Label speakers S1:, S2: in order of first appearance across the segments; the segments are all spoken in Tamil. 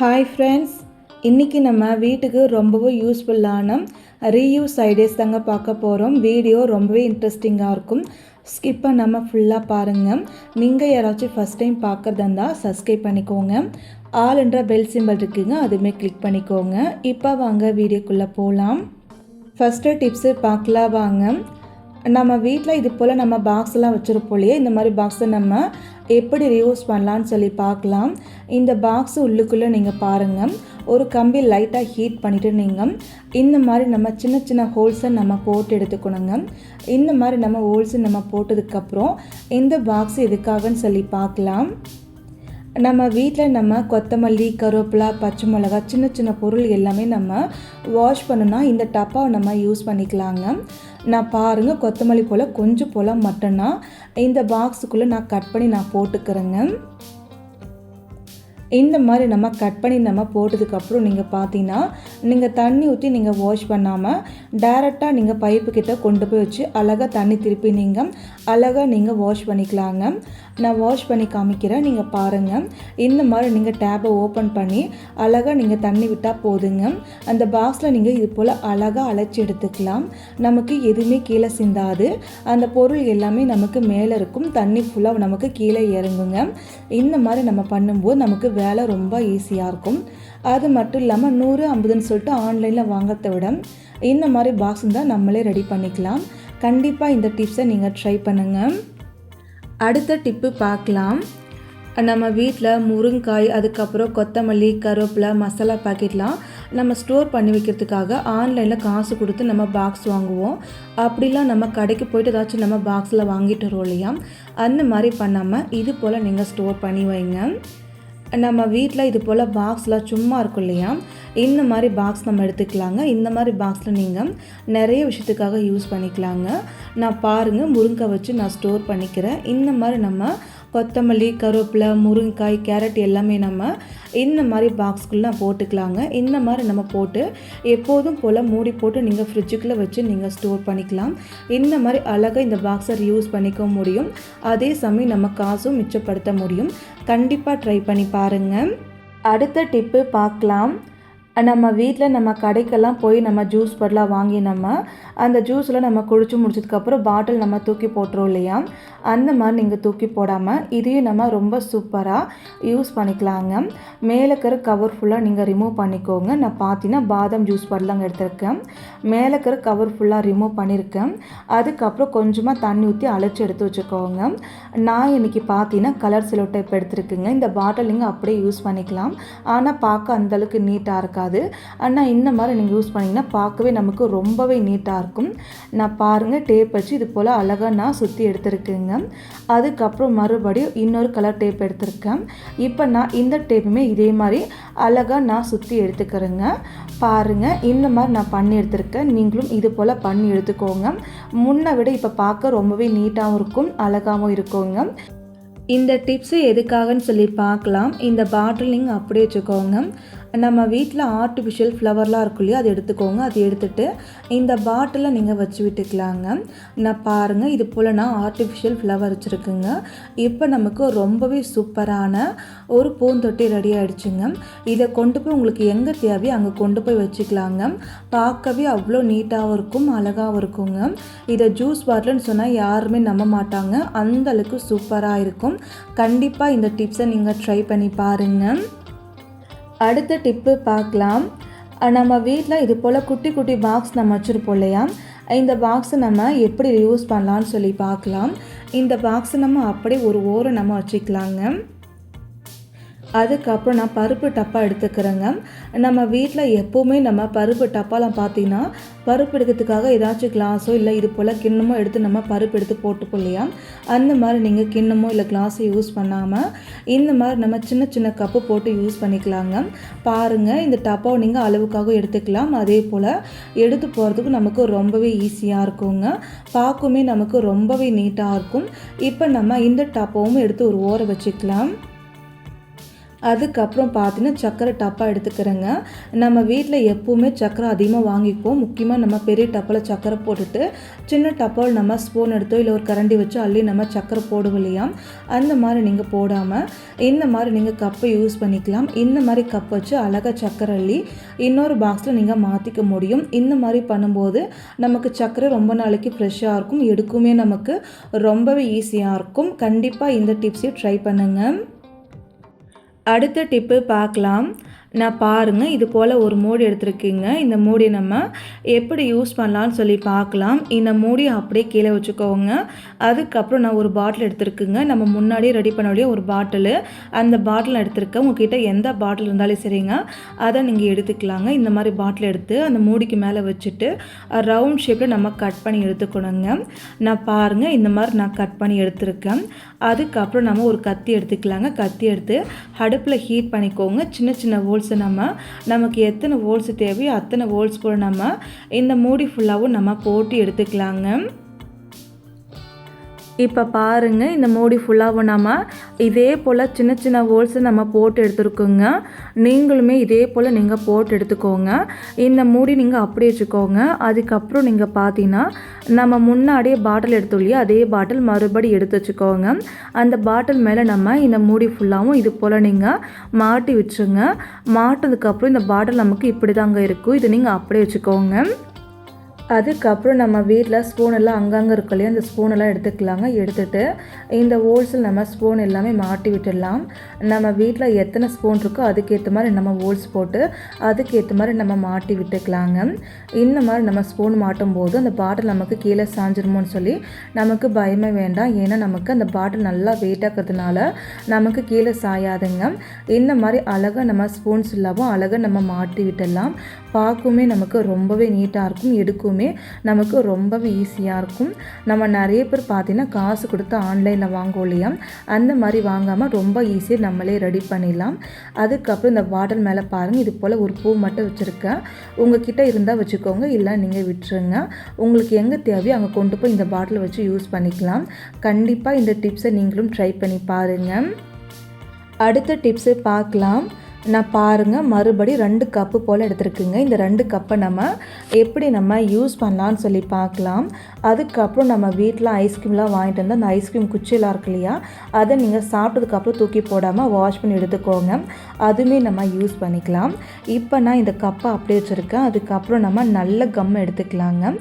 S1: ஹாய் ஃப்ரெண்ட்ஸ், இன்றைக்கி நம்ம வீட்டுக்கு ரொம்பவே யூஸ்ஃபுல்லான ரீயூஸ் ஐடியாஸ் தாங்க பார்க்க போகிறோம். வீடியோ ரொம்பவே இன்ட்ரெஸ்டிங்காக இருக்கும். ஸ்கிப் பண்ணாமல் ஃபுல்லாக பாருங்கள். நீங்கள் யாராச்சும் ஃபஸ்ட் டைம் பார்க்குறதா இருந்தால் சப்ஸ்கிரைப் பண்ணிக்கோங்க. ஆல் என்ற பெல் சிம்பிள் இருக்குங்க, அதுவுமே கிளிக் பண்ணிக்கோங்க. இப்போ வாங்க வீடியோக்குள்ளே போகலாம். ஃபஸ்ட்டு டிப்ஸு பார்க்கலாம் வாங்க. நம்ம வீட்டில் இது போல் நம்ம பாக்ஸ்லாம் வச்சுருப்போம் இல்லையா, இந்த மாதிரி பாக்ஸை நம்ம எப்படி ரீயூஸ் பண்ணலான்னு சொல்லி பார்க்கலாம். இந்த பாக்ஸு உள்ளுக்குள்ளே நீங்கள் பாருங்கள், ஒரு கம்பி லைட்டாக ஹீட் பண்ணிவிட்டு நீங்கள் இந்த மாதிரி நம்ம சின்ன சின்ன ஹோல்ஸை நம்ம போட்டு எடுத்துக்கணுங்க. இந்த மாதிரி நம்ம ஹோல்ஸை நம்ம போட்டதுக்கப்புறம் இந்த பாக்ஸ் எதுக்காகன்னு சொல்லி பார்க்கலாம். நம்ம வீட்டில் நம்ம கொத்தமல்லி, கருவேப்பிலை, பச்சை மிளகா, சின்ன சின்ன பொருள் எல்லாமே நம்ம வாஷ் பண்ணுனா இந்த டப்பாவை நம்ம யூஸ் பண்ணிக்கலாங்க. நான் பாருங்கள், கொத்தமல்லி போல் கொஞ்சம் போல் மட்டும்னா இந்த பாக்ஸுக்குள்ளே நான் கட் பண்ணி நான் போட்டுக்கிறேங்க. இந்த மாதிரி நம்ம கட் பண்ணி நம்ம போட்டதுக்கப்புறம் நீங்கள் பார்த்தீங்கன்னா, நீங்கள் தண்ணி ஊற்றி நீங்கள் வாஷ் பண்ணாமல் டைரெக்டாக நீங்கள் பைப்பு கிட்டே கொண்டு போய் வச்சு அழகாக தண்ணி திருப்பி நீங்கள் அழகாக நீங்கள் வாஷ் பண்ணிக்கலாங்க. நான் வாஷ் பண்ணி காமிக்கிறேன், நீங்கள் பாருங்கள். இந்த மாதிரி நீங்கள் டேப்பை ஓப்பன் பண்ணி அழகாக நீங்கள் தண்ணி விட்டால் போதுங்க. அந்த பாக்ஸில் நீங்கள் இது போல் அழகாக அழைச்சி எடுத்துக்கலாம். நமக்கு எதுவுமே கீழே சிந்தாது. அந்த பொருள் எல்லாமே நமக்கு மேலே இருக்கும், தண்ணி ஃபுல்லாக நமக்கு கீழே இறங்குங்க. இந்த மாதிரி நம்ம பண்ணும்போது நமக்கு வேலை ரொம்ப ஈஸியாக இருக்கும். அது மட்டும் இல்லாமல் 100, 50ன்னு சொல்லிட்டு ஆன்லைனில் வாங்கிறத விட இந்த மாதிரி பாக்ஸ் தான் நம்மளே ரெடி பண்ணிக்கலாம். கண்டிப்பாக இந்த டிப்ஸை நீங்கள் ட்ரை பண்ணுங்கள். அடுத்த டிப்பு பார்க்கலாம். நம்ம வீட்டில் முருங்காய், அதுக்கப்புறம் கொத்தமல்லி, கருவேப்பிலை, மசாலா பாக்கெட்லாம் நம்ம ஸ்டோர் பண்ணி வைக்கிறதுக்காக ஆன்லைனில் காசு கொடுத்து நம்ம பாக்ஸ் வாங்குவோம். அப்படிலாம் நம்ம கடைக்கு போய்ட்டு ஏதாச்சும் நம்ம பாக்ஸில் வாங்கிட்டு வரோம் இல்லையா, அந்த மாதிரி பண்ணாமல் இது போல் நீங்கள் ஸ்டோர் பண்ணி வைங்க. நம்ம வீட்டில் இது போல் பாக்ஸ்லாம் சும்மா இருக்கும் இல்லையா, இந்த மாதிரி பாக்ஸ் நம்ம எடுத்துக்கலாங்க. இந்த மாதிரி பாக்ஸில் நீங்கள் நிறைய விஷயத்துக்காக யூஸ் பண்ணிக்கலாங்க. நான் பாருங்கள், முருங்காய் வச்சு நான் ஸ்டோர் பண்ணிக்கிறேன். இந்த மாதிரி நம்ம கொத்தமல்லி, கருவேப்பிலை, முருங்காய், கேரட் எல்லாமே நம்ம இந்த மாதிரி பாக்ஸ்குள்ளே போட்டுக்கலாங்க. இந்த மாதிரி நம்ம போட்டு எப்போதும் போல் மூடி போட்டு நீங்கள் ஃப்ரிட்ஜுக்குள்ளே வச்சு நீங்கள் ஸ்டோர் பண்ணிக்கலாம். இந்த மாதிரி அழகாக இந்த பாக்ஸை யூஸ் பண்ணிக்க முடியும். அதே சமயம் நம்ம காசும் மிச்சப்படுத்த முடியும். கண்டிப்பாக ட்ரை பண்ணி பாருங்கள். அடுத்த டிப்பு பார்க்கலாம். நம்ம வீட்டில் நம்ம கடைக்கெல்லாம் போய் நம்ம ஜூஸ் பாட்டிலாக வாங்கி நம்ம அந்த ஜூஸில் நம்ம குடிச்சு முடிச்சதுக்கப்புறம் பாட்டில் நம்ம தூக்கி போட்டுரும் இல்லையா, அந்த மாதிரி நீங்கள் தூக்கி போடாமல் இதையும் நம்ம ரொம்ப சூப்பராக யூஸ் பண்ணிக்கலாங்க. மேலே இருக்கிற கவர் ஃபுல்லாக நீங்கள் ரிமூவ் பண்ணிக்கோங்க. நான் பார்த்தீங்கன்னா பாதாம் ஜூஸ் பாட்டில் அங்கே எடுத்திருக்கேன். மேலே இருக்கிற கவர் ஃபுல்லாக ரிமூவ் பண்ணியிருக்கேன். அதுக்கப்புறம் கொஞ்சமாக தண்ணி ஊற்றி அழைச்சி எடுத்து வச்சுக்கோங்க. நான் இன்றைக்கி பார்த்தீங்கன்னா கலர் சிலோ டைப் எடுத்துருக்குங்க. இந்த பாட்டில் நீங்கள் அப்படியே யூஸ் பண்ணிக்கலாம், ஆனால் பார்க்க அந்தளவுக்கு நீட்டாக இருக்காது. ஆனால் இந்த மாதிரி நீங்கள் யூஸ் பண்ணிங்கன்னா பார்க்கவே நமக்கு ரொம்பவே நீட்டாக இருக்கும். நான் பாருங்கள், டேப் வச்சு இது போல் அழகாக நான் சுற்றி எடுத்துருக்கேங்க. அதுக்கப்புறம் மறுபடியும் இன்னொரு கலர் டேப் எடுத்திருக்கேன். இப்போ நான் இந்த டேப்புமே இதே மாதிரி அழகாக நான் சுற்றி எடுத்துக்கிறேங்க. பாருங்கள், இந்த மாதிரி நான் பண்ணி எடுத்துருக்கேன். நீங்களும் இது போல் பண்ணி எடுத்துக்கோங்க. முன்னை விட இப்போ பார்க்க ரொம்பவே நீட்டாகவும் இருக்கும், அழகாகவும் இருக்குங்க. இந்த டிப்ஸு எதுக்காகன்னு சொல்லி பார்க்கலாம். இந்த பாட்டில் நீங்கள் அப்படியே வச்சுக்கோங்க. நம்ம வீட்டில் ஆர்டிஃபிஷியல் ஃப்ளவர்லாம் இருக்கும் இல்லையா, அது எடுத்துக்கோங்க. அது எடுத்துகிட்டு இந்த பாட்டிலை நீங்கள் வச்சு விட்டுக்கலாங்க. நான் பாருங்கள், இது போல் நான் ஆர்டிஃபிஷியல் ஃப்ளவர் வச்சுருக்குங்க. இப்போ நமக்கு ரொம்பவே சூப்பரான ஒரு பூந்தொட்டி ரெடி ஆகிடுச்சுங்க. இதை கொண்டு போய் உங்களுக்கு எங்கே தேவையோ அங்கே கொண்டு போய் வச்சுக்கலாங்க. பார்க்கவே அவ்வளோ நீட்டாகவும் இருக்கும், அழகாகவும் இருக்குங்க. இதை ஜூஸ் பாட்டில்னு சொன்னால் யாருமே நம்ப மாட்டாங்க, அந்தளவுக்கு சூப்பராக இருக்கும். கண்டிப்பாக இந்த டிப்ஸை நீங்கள் ட்ரை பண்ணி பாருங்கள். அடுத்த டிப்பு பார்க்கலாம். நம்ம வீட்டில் இது போல் குட்டி குட்டி பாக்ஸ் நம்ம வச்சுருப்போம் இல்லையா, இந்த பாக்ஸை நம்ம எப்படி யூஸ் பண்ணலான்னு சொல்லி பார்க்கலாம். இந்த பாக்ஸை நம்ம அப்படியே ஒரு ஓரம் நம்ம வச்சுக்கலாங்க. அதுக்கப்புறம் நான் பருப்பு டப்பா எடுத்துக்கிறேங்க. நம்ம வீட்டில் எப்போவுமே நம்ம பருப்பு டப்பாலாம் பார்த்திங்கன்னா பருப்பு எடுக்கிறதுக்காக ஏதாச்சும் கிளாஸோ இல்லை இது போல் கிண்ணமோ எடுத்து நம்ம பருப்பு எடுத்து போட்டுப்போம் இல்லையா, அந்த மாதிரி நீங்கள் கிண்ணமோ இல்லை கிளாஸோ யூஸ் பண்ணாமல் இந்த மாதிரி நம்ம சின்ன சின்ன கப்பு போட்டு யூஸ் பண்ணிக்கலாங்க. பாருங்கள், இந்த டப்பாவை நீங்கள் அளவுக்காக எடுத்துக்கலாம். அதே போல் எடுத்து போகிறதுக்கு நமக்கு ரொம்பவே ஈஸியாக இருக்குங்க. பார்க்குமே நமக்கு ரொம்பவே நீட்டாக இருக்கும். இப்போ நம்ம இந்த டப்பாவும் எடுத்து ஒரு ஓரம் வச்சுக்கலாம். அதுக்கப்புறம் பார்த்தீங்கன்னா சர்க்கரை டப்பா எடுத்துக்கிறேங்க. நம்ம வீட்டில் எப்போவுமே சர்க்கரை அதிகமாக வாங்கிக்குவோம். முக்கியமாக நம்ம பெரிய டப்பாவில் சர்க்கரை போட்டுட்டு சின்ன டப்பாவில் நம்ம ஸ்பூன் எடுத்தோ இல்லை ஒரு கரண்டி வச்சோ அள்ளி நம்ம சர்க்கரை போடுவோம் இல்லையா, அந்த மாதிரி நீங்கள் போடாமல் இந்த மாதிரி நீங்கள் கப்பை யூஸ் பண்ணிக்கலாம். இந்த மாதிரி கப் வச்சு அழகாக சர்க்கரை அள்ளி இன்னொரு பாக்ஸில் நீங்கள் மாற்றிக்க முடியும். இந்த மாதிரி பண்ணும்போது நமக்கு சர்க்கரை ரொம்ப நாளைக்கு ஃப்ரெஷ்ஷாக இருக்கும், எடுக்குமே நமக்கு ரொம்பவே ஈஸியாக இருக்கும். கண்டிப்பாக இந்த டிப்ஸையும் ட்ரை பண்ணுங்கள். அடுத்த டிப்பு பார்க்கலாம். நான் பாருங்கள், இது போல் ஒரு மூடி எடுத்துருக்கீங்க. இந்த மூடி நம்ம எப்படி யூஸ் பண்ணலான்னு சொல்லி பார்க்கலாம். இந்த மூடியை அப்படியே கீழே வச்சுக்கோங்க. அதுக்கப்புறம் நான் ஒரு பாட்டில் எடுத்துருக்குங்க. நம்ம முன்னாடியே ரெடி பண்ண வேண்டிய ஒரு பாட்டிலு, அந்த பாட்டில் எடுத்துருக்கேன். உங்ககிட்ட எந்த பாட்டில் இருந்தாலும் சரிங்க, அதை நீங்கள் எடுத்துக்கலாங்க. இந்த மாதிரி பாட்டில் எடுத்து அந்த மூடிக்கு மேலே வச்சுட்டு ரவுண்ட் ஷேப்பில் நம்ம கட் பண்ணி எடுத்துக்கணுங்க. நான் பாருங்கள், இந்த மாதிரி நான் கட் பண்ணி எடுத்துருக்கேன். அதுக்கப்புறம் நம்ம ஒரு கத்தி எடுத்துக்கலாங்க. கத்தி எடுத்து அடுப்பில் ஹீட் பண்ணிக்கோங்க. சின்ன சின்ன ஹோல்ஸை நமக்கு எத்தனை ஹோல்ஸ் தேவையோ அத்தனை ஹோல்ஸ் போல் நம்ம இந்த மூடி ஃபுல்லாகவும் நம்ம போட்டு எடுத்துக்கலாங்க. இப்போ பாருங்கள், இந்த மூடி ஃபுல்லாகவும் நம்ம இதே போல் சின்ன சின்ன ஹோல்ஸை நம்ம போட்டு எடுத்துருக்கோங்க. நீங்களுமே இதே போல் நீங்கள் போட்டு எடுத்துக்கோங்க. இந்த மூடி நீங்கள் அப்படியே வச்சுக்கோங்க. அதுக்கப்புறம் நீங்கள் பார்த்தீங்கன்னா நம்ம முன்னாடியே பாட்டில் எடுத்தோம் இல்லையா, அதே பாட்டில் மறுபடி எடுத்து வச்சுக்கோங்க. அந்த பாட்டில் மேலே நம்ம இந்த மூடி ஃபுல்லாகவும் இது போல் நீங்கள் மாட்டி வச்சுருங்க. மாட்டினதுக்கப்புறம் இந்த பாட்டில் நமக்கு இப்படி தாங்க இருக்கும். இதை நீங்கள் அப்படியே வச்சுக்கோங்க. அதுக்கப்புறம் நம்ம வீட்டில் ஸ்பூனெல்லாம் அங்கங்கே இருக்கும் இல்லையா, அந்த ஸ்பூனெல்லாம் எடுத்துக்கலாங்க. எடுத்துகிட்டு இந்த ஹோல்ஸில் நம்ம ஸ்பூன் எல்லாமே மாட்டி விட்டுடலாம். நம்ம வீட்டில் எத்தனை ஸ்பூன் இருக்கோ அதுக்கேற்ற மாதிரி நம்ம ஹோல்ஸ் போட்டு அதுக்கேற்ற மாதிரி நம்ம மாட்டி விட்டுக்கலாங்க. இந்த மாதிரி நம்ம ஸ்பூன் மாட்டும் போது அந்த பாட்டில் நமக்கு கீழே சாஞ்சிருமோன்னு சொல்லி நமக்கு பயமே வேண்டாம். ஏன்னா நமக்கு அந்த பாட்டில் நல்லா வெயிட்டாக்கிறதுனால நமக்கு கீழே சாயாதுங்க. இந்த மாதிரி அழகாக நம்ம ஸ்பூன்ஸ் இல்லாமல் அழகாக நம்ம மாட்டி விட்டுடலாம். பார்க்குமே நமக்கு ரொம்பவே நீட்டாக இருக்கும், எடுக்குமே நமக்கு ரொம்பவே ஈஸியாக இருக்கும். நம்ம நிறைய பேர் பார்த்தீங்கன்னா காசு கொடுத்து ஆன்லைனில் வாங்குவோம் இல்லையா, அந்த மாதிரி வாங்காமல் ரொம்ப ஈஸியாக நம்மளே ரெடி பண்ணிடலாம். அதுக்கப்புறம் இந்த பாட்டில் மேலே பாருங்கள், இது போல் ஒரு பூ மட்டும் வச்சுருக்கேன். உங்ககிட்ட இருந்தால் வச்சுக்கோங்க, இல்லை நீங்கள் விட்டுருங்க. உங்களுக்கு எங்கே தேவையோ அங்கே கொண்டு போய் இந்த பாட்டில் வச்சு யூஸ் பண்ணிக்கலாம். கண்டிப்பாக இந்த டிப்ஸை நீங்களும் ட்ரை பண்ணி பாருங்கள். அடுத்த டிப்ஸை பார்க்கலாம். நான் பாருங்கள், மறுபடி 2 கப்பு போல் எடுத்துருக்குங்க. இந்த 2 கப்பை நம்ம எப்படி நம்ம யூஸ் பண்ணலான்னு சொல்லி பார்க்கலாம். அதுக்கப்புறம் நம்ம வீட்டில் ஐஸ்கிரீம்லாம் வாங்கிட்டு வந்து அந்த ஐஸ்கிரீம் குச்சியெல்லாம் இருக்கு இல்லையா, அதை நீங்கள் சாப்பிட்டதுக்கப்புறம் தூக்கி போடாமல் வாஷ் பண்ணி எடுத்துக்கோங்க. அதுவுமே நம்ம யூஸ் பண்ணிக்கலாம். இப்போ நான் இந்த கப்பை அப்படியே வச்சுருக்கேன். அதுக்கப்புறம் நம்ம நல்ல கம் எடுத்துக்கலாங்க.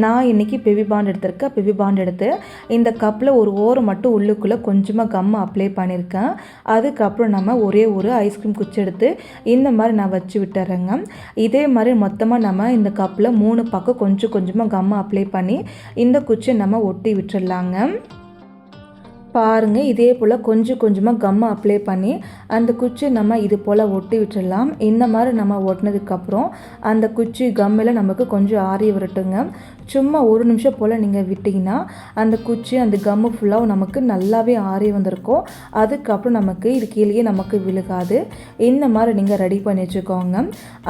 S1: நான் இன்றைக்கி பெவி பாண்ட் எடுத்திருக்கேன். பெவி பாண்ட் எடுத்து இந்த கப்பில் ஒரு ஓரம் மட்டும் உள்ளுக்குள்ளே கொஞ்சமாக கம் அப்ளை பண்ணியிருக்கேன். அதுக்கப்புறம் நம்ம ஒரே ஒரு ஐஸ்கிரீம் குச்சி எடுத்து இந்த மாதிரி நான் வச்சு விட்டுறேங்க. இதே மாதிரி மொத்தமாக நம்ம இந்த கப்பில் 3 பக்கம் கொஞ்சம் கொஞ்சமாக கம் அப்ளை பண்ணி இந்த குச்சியை நம்ம ஒட்டி விட்டுடலாங்க. பாருங்கள், இதே போல் கொஞ்சம் கொஞ்சமாக கம் அப்ளை பண்ணி அந்த குச்சி நம்ம இது போல் ஒட்டி விட்டுடலாம். இந்த மாதிரி நம்ம ஒட்டினதுக்கப்புறம் அந்த குச்சி கம்மில் நமக்கு கொஞ்சம் ஆறி வரட்டுங்க. சும்மா 1 நிமிஷம் போல் நீங்கள் விட்டிங்கன்னா அந்த குச்சி அந்த கம்மு ஃபுல்லாக நமக்கு நல்லாவே ஆறி வந்திருக்கும். அதுக்கப்புறம் நமக்கு இது கீழே நமக்கு விழுகாது. இந்த மாதிரி நீங்கள் ரெடி பண்ணி வச்சுக்கோங்க.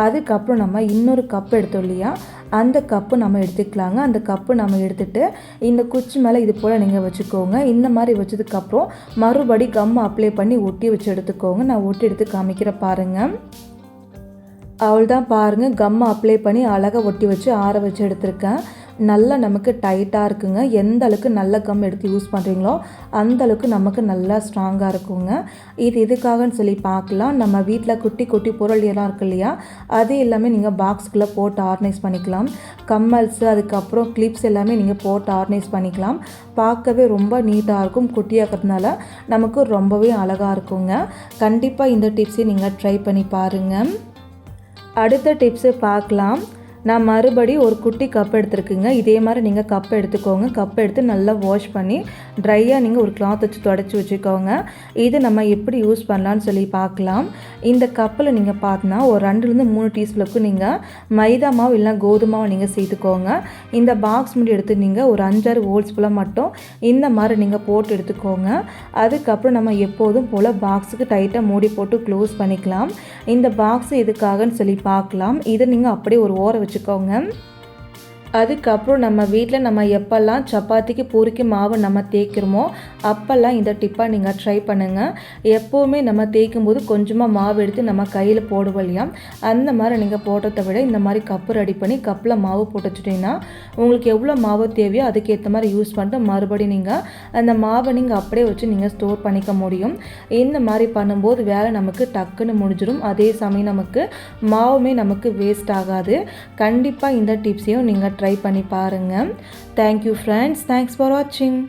S1: அதுக்கப்புறம் நம்ம இன்னொரு கப் எடுத்தோம் இல்லையா, அந்த கப்பு நம்ம எடுத்துக்கலாங்க. அந்த கப்பு நம்ம எடுத்துகிட்டு இந்த குச்சி மேலே இது போல் நீங்கள் வச்சுக்கோங்க. இந்த மாதிரி வச்சதுக்கப்புறம் மறுபடி கம் அப்ளை பண்ணி ஒட்டி வச்சு எடுத்துக்கோங்க. நான் ஒட்டி எடுத்து காமிக்கிறேன் பாருங்கள். அவ்வளோதான், பாருங்கள், கம் அப்ளை பண்ணி அழகாக ஒட்டி வச்சு ஆற வச்சு எடுத்திருக்கேன். நல்லா நமக்கு டைட்டாக இருக்குங்க. எந்த அளவுக்கு நல்ல கம் எடுத்து யூஸ் பண்ணுறீங்களோ அந்த அளவுக்கு நமக்கு நல்லா ஸ்ட்ராங்காக இருக்குங்க. இது எதுக்காகன்னு சொல்லி பார்க்கலாம். நம்ம வீட்டில் குட்டி குட்டி பொருள் எல்லாம் இருக்கு இல்லையா, அது எல்லாமே நீங்கள் பாக்ஸ்குள்ளே போட்டு ஆர்கனைஸ் பண்ணிக்கலாம். கம்மல்ஸு, அதுக்கப்புறம் கிளிப்ஸ் எல்லாமே நீங்கள் போட்டு ஆர்கனைஸ் பண்ணிக்கலாம். பார்க்கவே ரொம்ப நீட்டாக இருக்கும். குட்டியாக்கிறதுனால நமக்கு ரொம்பவே அழகாக இருக்குங்க. கண்டிப்பாக இந்த டிப்ஸை நீங்கள் ட்ரை பண்ணி பாருங்கள். அடுத்த டிப்ஸை பார்க்கலாம். நான் மறுபடி ஒரு குட்டி கப் எடுத்துருக்குங்க. இதே மாதிரி நீங்கள் கப் எடுத்துக்கோங்க. கப் எடுத்து நல்லா வாஷ் பண்ணி ட்ரையாக நீங்கள் ஒரு கிளாத் வச்சு தொடச்சி வச்சுக்கோங்க. இது நம்ம எப்படி யூஸ் பண்ணலான்னு சொல்லி பார்க்கலாம். இந்த கப்பில் நீங்கள் பார்த்தீங்கன்னா ஒரு 2-3 டீஸ்பூனுக்கு நீங்கள் மைதா மாவு இல்லை கோதுமை மாவு நீங்கள் சேர்த்துக்கோங்க. இந்த பாக்ஸ் முடி எடுத்து நீங்கள் ஒரு 5-6 ஹோல்ஸ் போல் மட்டும் இந்த மாதிரி நீங்கள் போட்டு எடுத்துக்கோங்க. அதுக்கப்புறம் நம்ம எப்போதும் போல் பாக்ஸுக்கு டைட்டாக மூடி போட்டு க்ளோஸ் பண்ணிக்கலாம். இந்த பாக்ஸ் எதுக்காகன்னு சொல்லி பார்க்கலாம். இதை நீங்கள் அப்படியே ஒரு ஓரம் வச்சுக்கோங்க. அதுக்கப்புறம் நம்ம வீட்டில் நம்ம எப்போல்லாம் சப்பாத்திக்கு பூரிக்கு மாவு நம்ம தேய்க்கிறோமோ அப்போல்லாம் இந்த டிப்பை நீங்கள் ட்ரை பண்ணுங்கள். எப்போவுமே நம்ம தேய்க்கும் போது கொஞ்சமாக மாவு எடுத்து நம்ம கையில் போடுவோம் இல்லையா, அந்த மாதிரி நீங்கள் போடுறத விட இந்த மாதிரி கப்பு ரெடி பண்ணி கப்பில் மாவு போட்டு வச்சுட்டிங்கன்னா உங்களுக்கு எவ்வளோ மாவு தேவையோ அதுக்கேற்ற மாதிரி யூஸ் பண்ணிட்டு மறுபடியும் நீங்கள் அந்த மாவை நீங்கள் அப்படியே வச்சு நீங்கள் ஸ்டோர் பண்ணிக்க முடியும். இந்த மாதிரி பண்ணும்போது வேலை நமக்கு டக்குன்னு முடிஞ்சிடும். அதே சமயம் நமக்கு மாவுமே நமக்கு வேஸ்ட் ஆகாது. கண்டிப்பாக இந்த டிப்ஸையும் நீங்கள் ட்ரை பண்ணி பாருங்கள். Thank you friends. தேங்க்ஸ் ஃபார் வாட்சிங்.